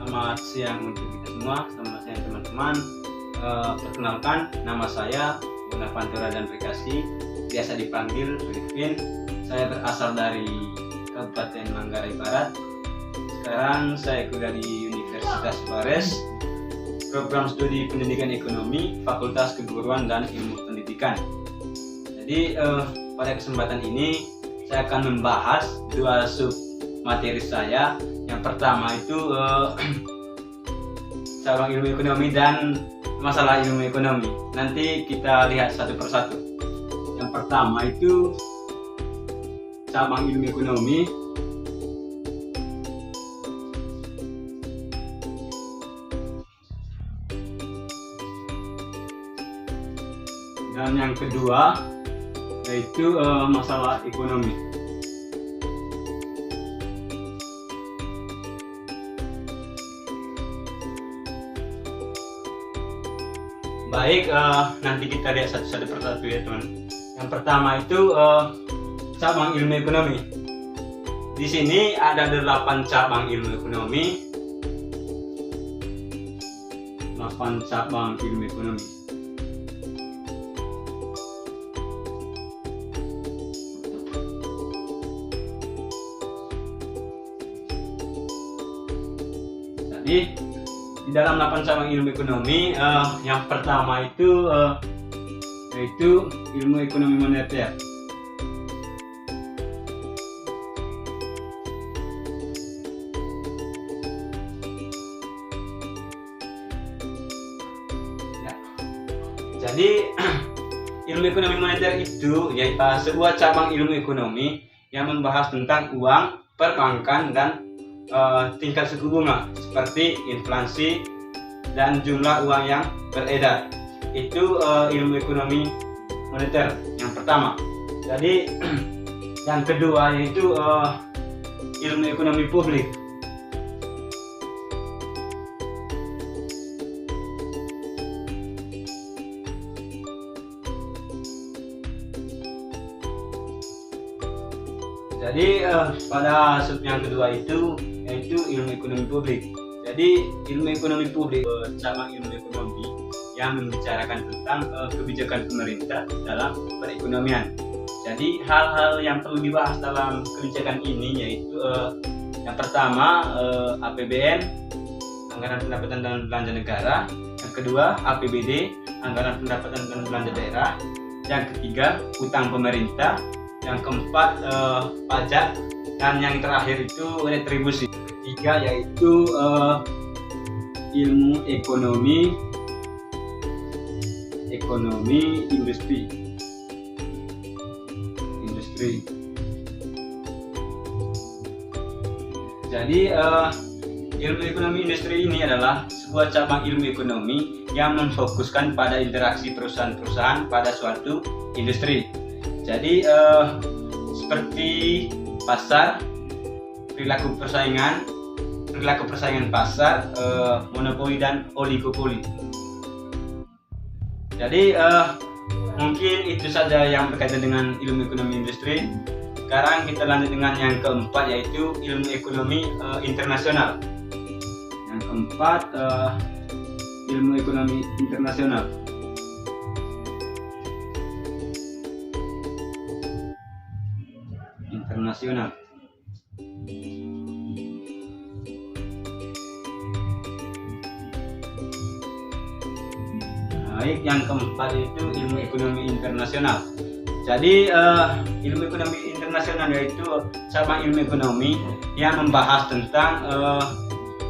Selamat siang untuk kita semua, selamat siang teman-teman. Perkenalkan, nama saya Gunawanto Radan Rikasi, biasa dipanggil Rifin. Saya berasal dari Kabupaten Manggarai Barat. Sekarang saya kuliah di Universitas Bares, program studi pendidikan ekonomi, Fakultas Keguruan dan Ilmu Pendidikan. Jadi pada kesempatan ini saya akan membahas dua sub materi saya. Yang pertama itu cabang ilmu ekonomi dan masalah ilmu ekonomi. Nanti kita lihat satu persatu. Yang pertama itu cabang ilmu ekonomi. Dan yang kedua yaitu masalah ekonomi. Baik, nanti kita lihat satu persatu ya teman. Yang pertama itu cabang ilmu ekonomi. Di sini ada 8 cabang ilmu ekonomi. 8 cabang ilmu ekonomi. Jadi di dalam 8 cabang ilmu ekonomi, yang pertama itu yaitu ilmu ekonomi moneter. Ya. Jadi ilmu ekonomi moneter itu yaitu sebuah cabang ilmu ekonomi yang membahas tentang uang, perbankan, dan tingkat suku bunga seperti inflasi dan jumlah uang yang beredar. Itu ilmu ekonomi moneter yang pertama. Jadi yang kedua yaitu ilmu ekonomi publik. Jadi pada sub yang kedua itu yaitu ilmu ekonomi publik. Jadi ilmu ekonomi publik cabang ilmu ekonomi yang membicarakan tentang kebijakan pemerintah dalam perekonomian. Jadi hal-hal yang perlu dibahas dalam kebijakan ini yaitu yang pertama APBN, anggaran pendapatan dan belanja negara. Yang kedua APBD, anggaran pendapatan dan belanja daerah. Yang ketiga utang pemerintah. Yang keempat pajak, dan yang terakhir itu retribusi. Ketiga yaitu ilmu ekonomi industri. Jadi ilmu ekonomi industri ini adalah sebuah cabang ilmu ekonomi yang memfokuskan pada interaksi perusahaan-perusahaan pada suatu industri. Jadi seperti pasar, perilaku persaingan pasar, monopoli dan oligopoli. Jadi mungkin itu saja yang berkaitan dengan ilmu ekonomi industri. Sekarang kita lanjut dengan yang keempat yaitu ilmu ekonomi internasional. Yang keempat ilmu ekonomi internasional. Baik, yang keempat itu ilmu ekonomi internasional. Jadi ilmu ekonomi internasional yaitu cabang ilmu ekonomi yang membahas tentang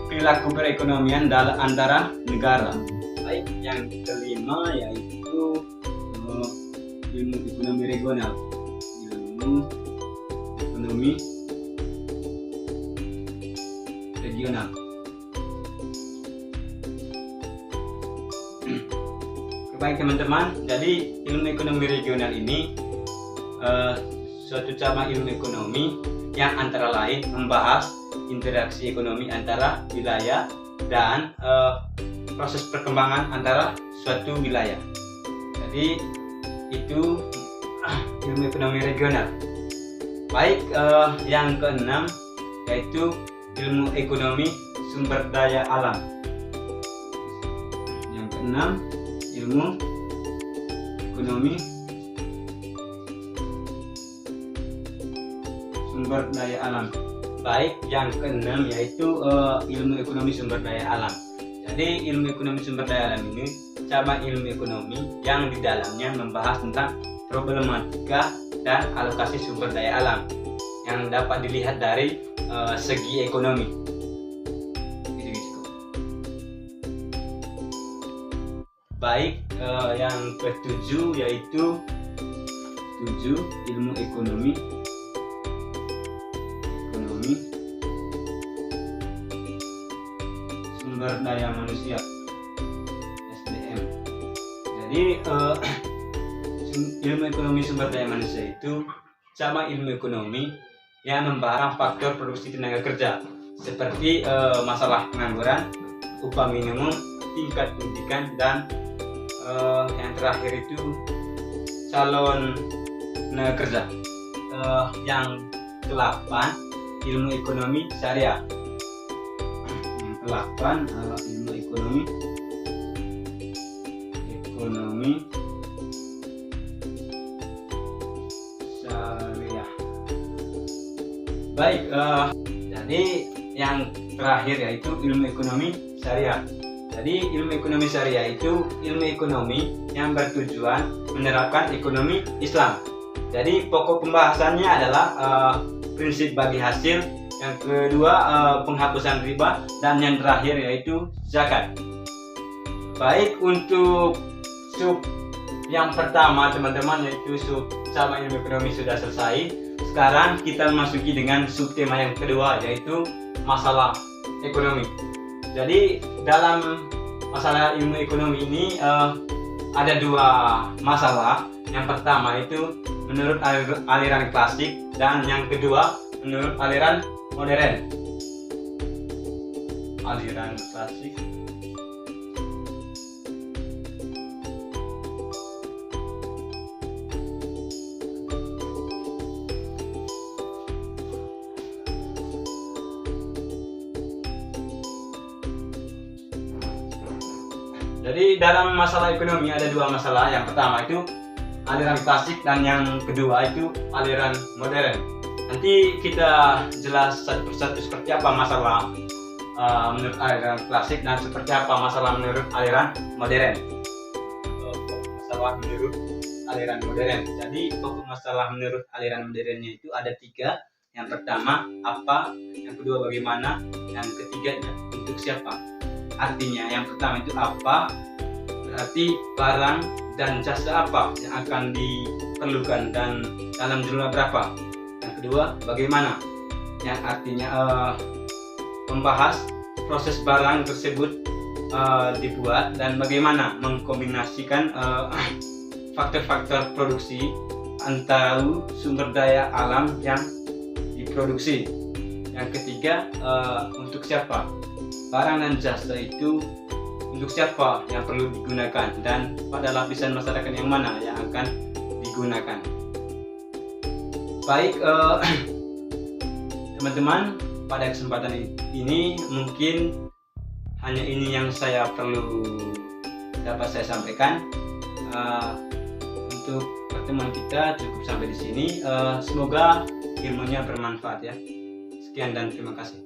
perilaku perekonomian antara negara. Baik, yang kelima yaitu ilmu ekonomi regional. Baik teman-teman, jadi ilmu ekonomi regional ini suatu cabang ilmu ekonomi yang antara lain membahas interaksi ekonomi antara wilayah dan proses perkembangan antara suatu wilayah. Jadi itu ilmu ekonomi regional. Baik, yang keenam yaitu ilmu ekonomi sumber daya alam. Yang keenam, ilmu ekonomi sumber daya alam. Baik, yang keenam yaitu ilmu ekonomi sumber daya alam. Jadi ilmu ekonomi sumber daya alam ini cabang ilmu ekonomi yang di dalamnya membahas tentang problematika dan alokasi sumber daya alam yang dapat dilihat dari segi ekonomi. Baik, yang ketujuh yaitu ilmu ekonomi sumber daya manusia, SDM. Jadi ilmu ekonomi sumber daya manusia itu cabang ilmu ekonomi yang membahas faktor produksi tenaga kerja seperti masalah pengangguran, upah minimum, tingkat pendidikan, dan yang terakhir itu calon tenaga kerja. Yang ke-8 ilmu ekonomi syariah. Yang ke-8 ilmu ekonomi syariah. Baik, jadi yang terakhir yaitu ilmu ekonomi syariah. Jadi ilmu ekonomi syariah itu ilmu ekonomi yang bertujuan menerapkan ekonomi Islam. Jadi pokok pembahasannya adalah prinsip bagi hasil, yang kedua penghapusan riba, dan yang terakhir yaitu zakat. Baik, untuk sub yang pertama teman-teman yaitu sub cabang ilmu ekonomi sudah selesai. Sekarang kita memasuki dengan sub tema yang kedua yaitu masalah ekonomi. Jadi dalam masalah ilmu ekonomi ini ada dua masalah. Yang pertama itu menurut aliran klasik dan yang kedua menurut aliran modern. Aliran klasik Jadi dalam masalah ekonomi ada dua masalah. Yang pertama itu aliran klasik dan yang kedua itu aliran modern. Nanti kita jelas satu persatu seperti apa masalah menurut aliran klasik dan seperti apa masalah menurut aliran modern. Masalah menurut aliran modern. Jadi pokok masalah menurut aliran modernnya itu ada tiga. Yang pertama apa, yang kedua bagaimana, yang ketiga untuk siapa. Artinya yang pertama itu apa, berarti barang dan jasa apa yang akan diperlukan dan dalam jumlah berapa. Yang kedua bagaimana, yang artinya membahas proses barang tersebut dibuat dan bagaimana mengkombinasikan faktor-faktor produksi antara sumber daya alam yang diproduksi. Yang ketiga untuk siapa, barang dan jasa itu untuk siapa yang perlu digunakan dan pada lapisan masyarakat yang mana yang akan digunakan. Baik teman-teman, pada kesempatan ini mungkin hanya ini yang saya perlu dapat saya sampaikan. Untuk pertemuan kita cukup sampai di sini. Semoga ilmunya bermanfaat ya. Sekian dan terima kasih.